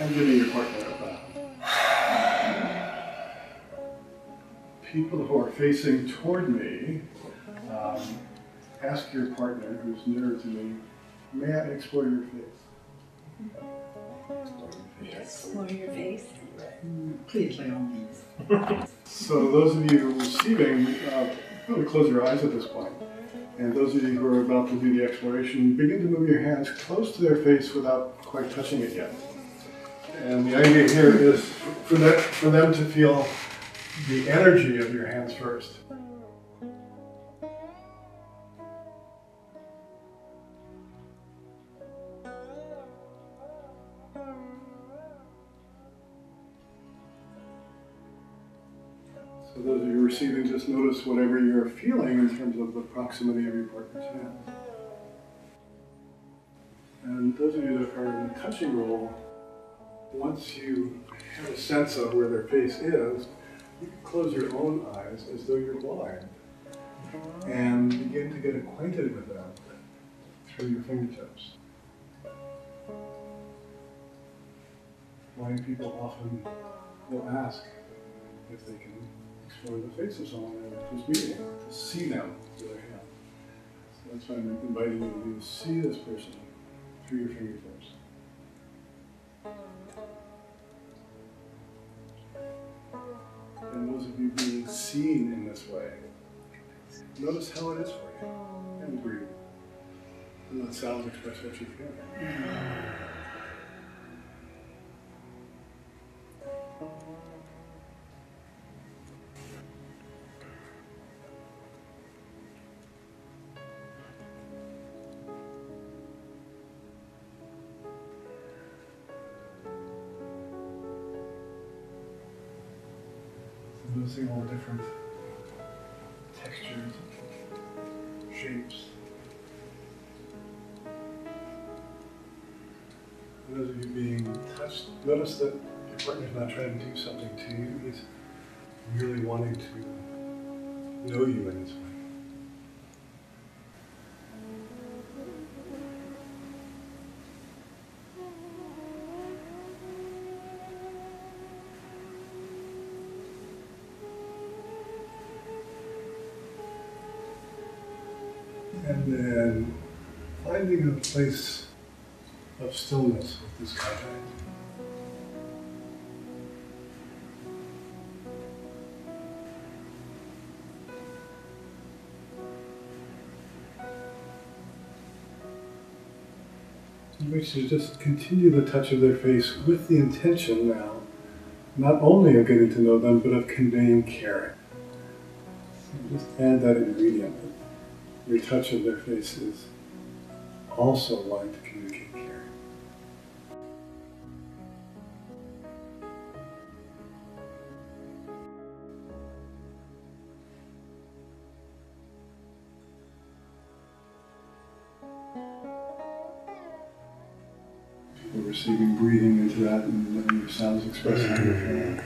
and giving your partner a bow. People who are facing toward me, ask your partner who's nearer to me, may I explore your face? Explore your face? Please, by all means. So those of you receiving, really close your eyes at this point. And those of you who are about to do the exploration, begin to move your hands close to their face without quite touching it yet. And the idea here is for them to feel the energy of your hands first. So those of you receiving, just notice whatever you're feeling in terms of the proximity of your partner's hands. And those of you that are in the touching role, once you have a sense of where their face is, you can close your own eyes as though you're blind and begin to get acquainted with them through your fingertips. Blind people often will ask if they can explore the face of someone who's meeting, to see them with their hands. So that's why I'm inviting you to see this person through your fingertips. And those of you being seen in this way, notice how it is for you, and breathe. And let sounds express what you feel. Noticing all different textures, shapes. And those of you being touched, notice that your partner's not trying to do something to you. He's really wanting to know you in this way. And then finding a place of stillness with this contact. In which to just continue the touch of their face with the intention now, not only of getting to know them, but of conveying care. So just add that ingredient. Your touch of their face is also wanting to communicate care. People receiving breathing into that and letting your sounds express how you're feeling.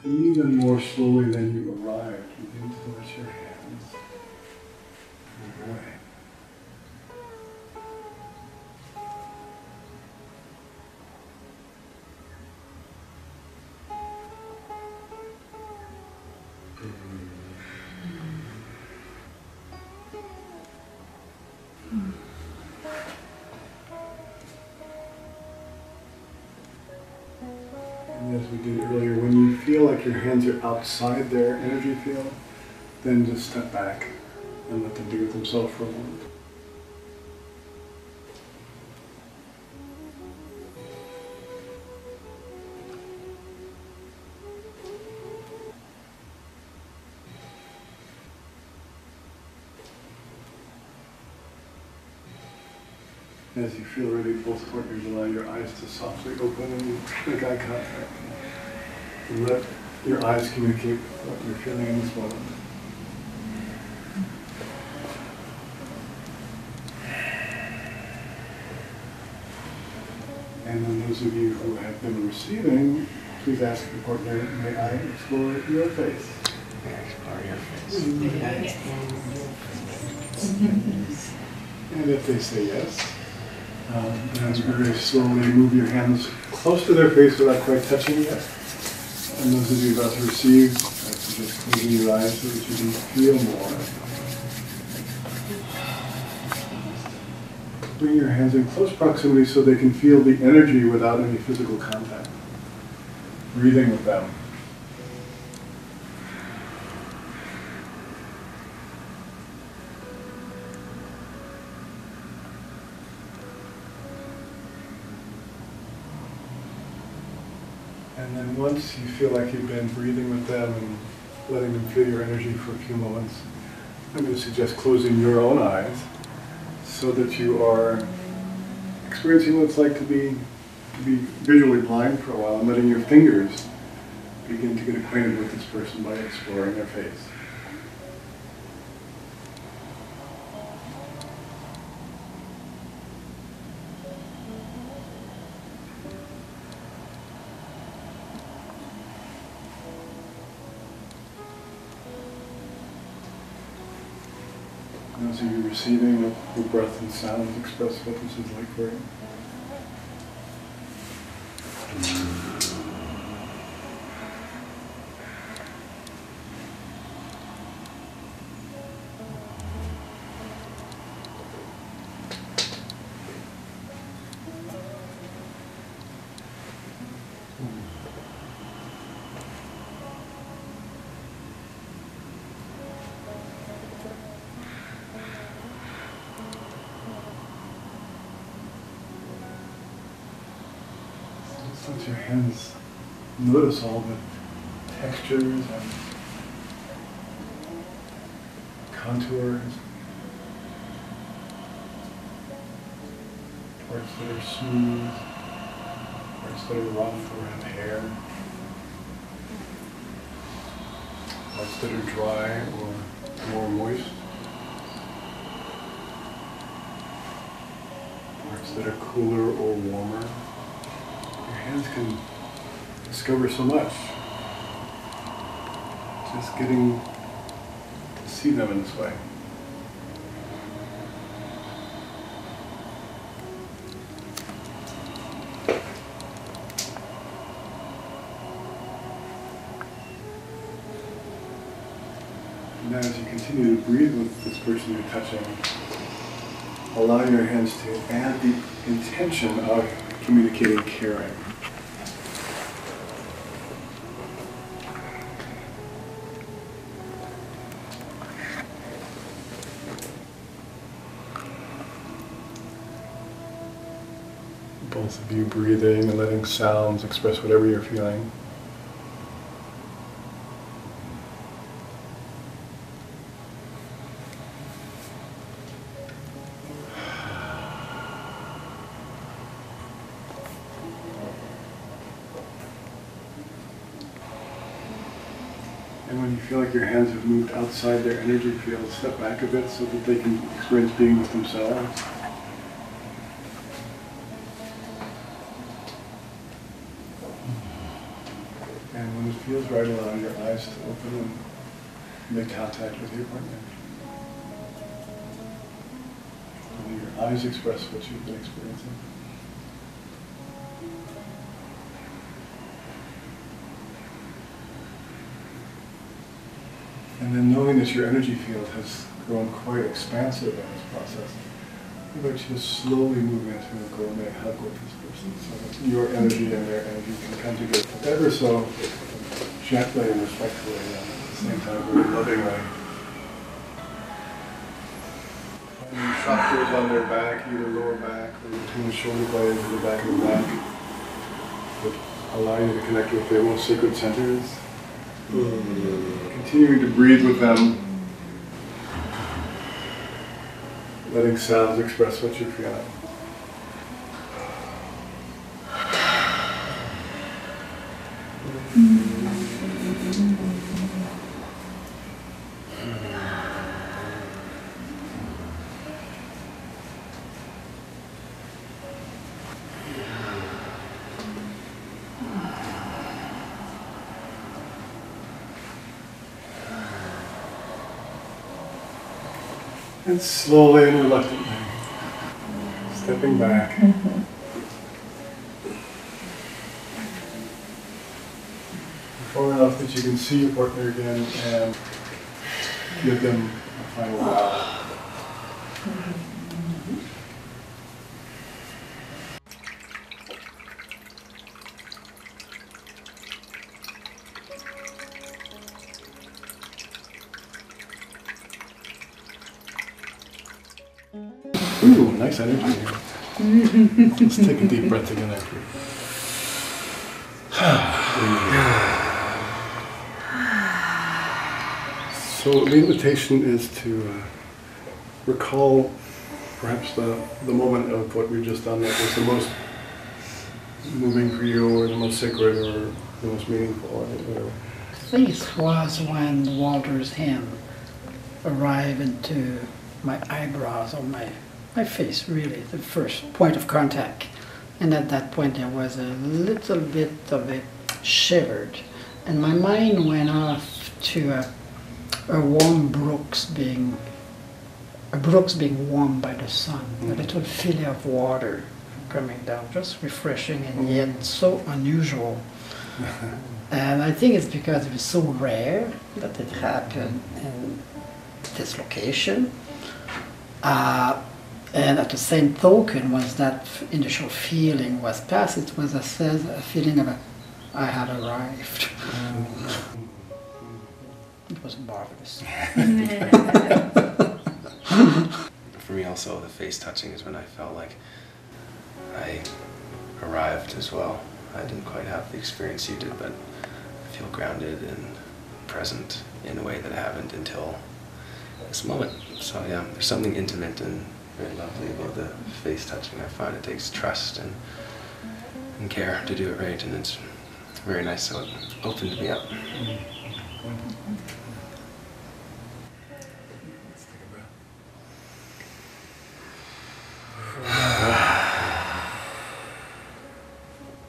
Even more slowly than you arrived, begin to let your hands move away. As we did earlier, when you feel like your hands are outside their energy field, then just step back and let them be with themselves for a moment. As you feel ready, both partners allow your eyes to softly open and make eye contact. And let your eyes communicate what you're feeling in this moment. And then those of you who have been receiving, Please ask your partner, may I explore your face? And if they say yes, then very slowly move your hands close to their face without quite touching it yet. And those of you about to receive, I suggest closing your eyes so that you can feel more. Bring your hands in close proximity so they can feel the energy without any physical contact. Breathing with them. And then once you feel like you've been breathing with them and letting them feel your energy for a few moments, I'm going to suggest closing your own eyes so that you are experiencing what it's like to be visually blind for a while and letting your fingers begin to get acquainted with this person by exploring their face. Those of you receiving, your breath and sound express what this is like for you. Let your hands notice all the textures and contours, parts that are smooth, parts that are rough around hair, parts that are dry or more moist, parts that are cooler or warmer. Your hands can discover so much. Just getting to see them in this way. Now as you continue to breathe with this person you're touching, allow your hands to add the intention of communicating caring. Both of you breathing and letting sounds express whatever you're feeling. And when you feel like your hands have moved outside their energy field, step back a bit so that they can experience being with themselves. And when it feels right, allow your eyes to open and make contact with your partner. And your eyes express what you've been experiencing. And then knowing that your energy field has grown quite expansive in this process, I invite you to slowly move into a gourmet hug with this person so that your energy and their energy can come together ever so gently and respectfully and at the same time very lovingly. Finding chakras on their back, either lower back or between the shoulder blades or the back of the neck, that allow you to connect with their most sacred centers. Continuing to breathe with them, letting sounds express what you're feeling. And slowly and reluctantly, stepping back. Far enough that you can see your partner again and give them a final bow. Ooh, nice energy. Let's take a deep breath again after. So the invitation is to recall perhaps the moment of what we've just done that was the most moving for you, or the most sacred, or the most meaningful, or whatever. This was when Walter's hand arrived into my eyebrows, or my face, really, the first point of contact. And at that point there was a little bit of it shivered, and my mind went off to a warm brooks being warmed by the sun, a little fillet of water coming down, just refreshing and yet so unusual. And I think it's because it was so rare that it happened in this location. And at the same token, once that initial feeling was past, it was a feeling of I had arrived. It was marvelous. For me also, the face touching is when I felt like I arrived as well. I didn't quite have the experience you did, but I feel grounded and present in a way that I haven't until this moment. So yeah, there's something intimate and very lovely about the face touching. I find it takes trust and care to do it right, and it's very nice, so it opened me up.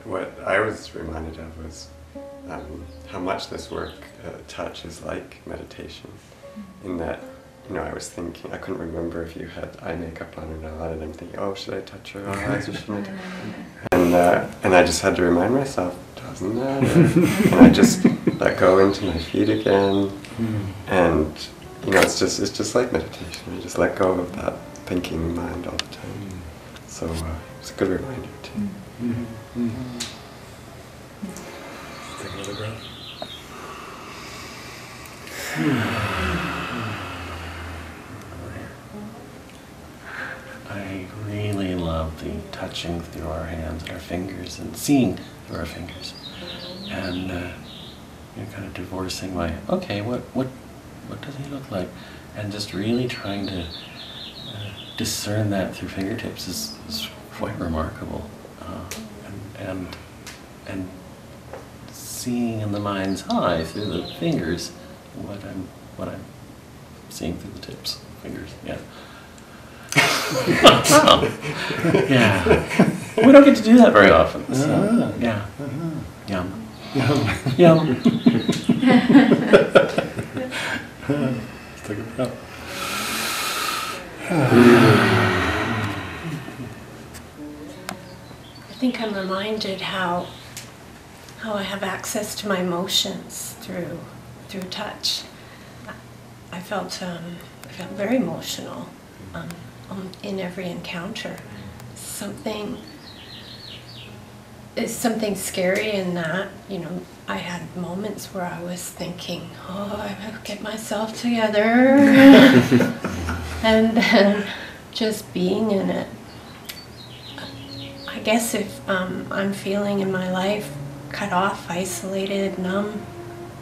What I was reminded of was how much this work, touch, is like meditation. In that, you know, I was thinking, I couldn't remember if you had eye makeup on or not, and I'm thinking, oh, should I touch your eyes or shouldn't I? And I just had to remind myself, doesn't matter. And I just let go into my feet again, and you know, it's just like meditation. I just let go of that thinking mind all the time. So it's a good reminder too. Take another breath. I really love the touching through our hands and our fingers and seeing through our fingers, and you know, kind of divorcing my what does he look like, and just really trying to discern that through fingertips is quite remarkable, and seeing in the mind's eye through the fingers what I'm seeing through the tips of the fingers. Yeah. Yeah. We don't get to do that very often. So, yeah. Yum. Yum. Let's take a breath. I think I'm reminded how I have access to my emotions through touch. I felt very emotional in every encounter. Is something scary in that, you know, I had moments where I was thinking, oh, I better get myself together. And then just being in it. I guess if I'm feeling in my life cut off, isolated, numb,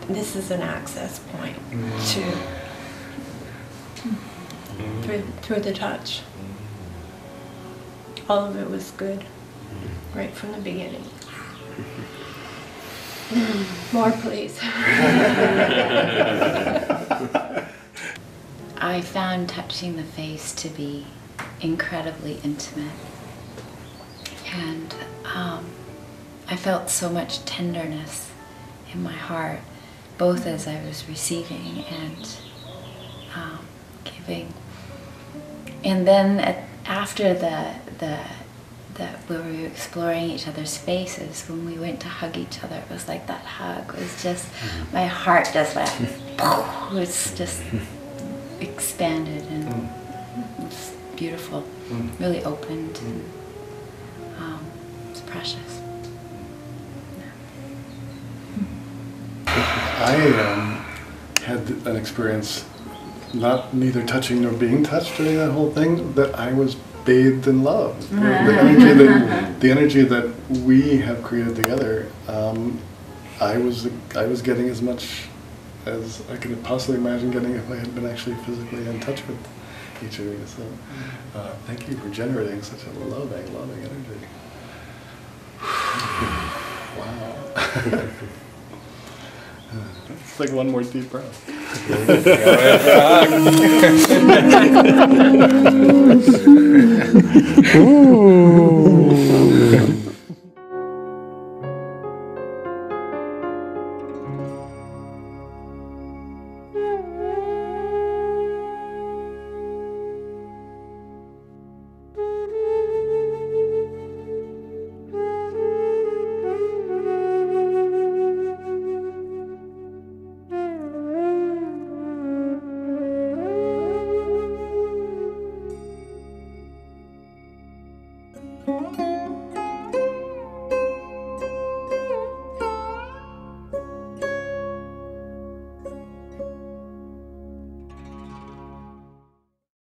this is an access point through the touch. All of it was good, right from the beginning. More, please. I found touching the face to be incredibly intimate, and I felt so much tenderness in my heart, both as I was receiving and giving. And then after where we were exploring each other's faces, when we went to hug each other, it was like that hug was just, my heart just went, it was just expanded, and it was beautiful, really opened, and it's precious. I had an experience, neither touching nor being touched during that whole thing, that I was bathed in love. The energy that we have created together, I was getting as much as I could possibly imagine getting if I had been actually physically in touch with each of you. So thank you for generating such a loving energy. Wow. It's like one more deep breath. Ooh.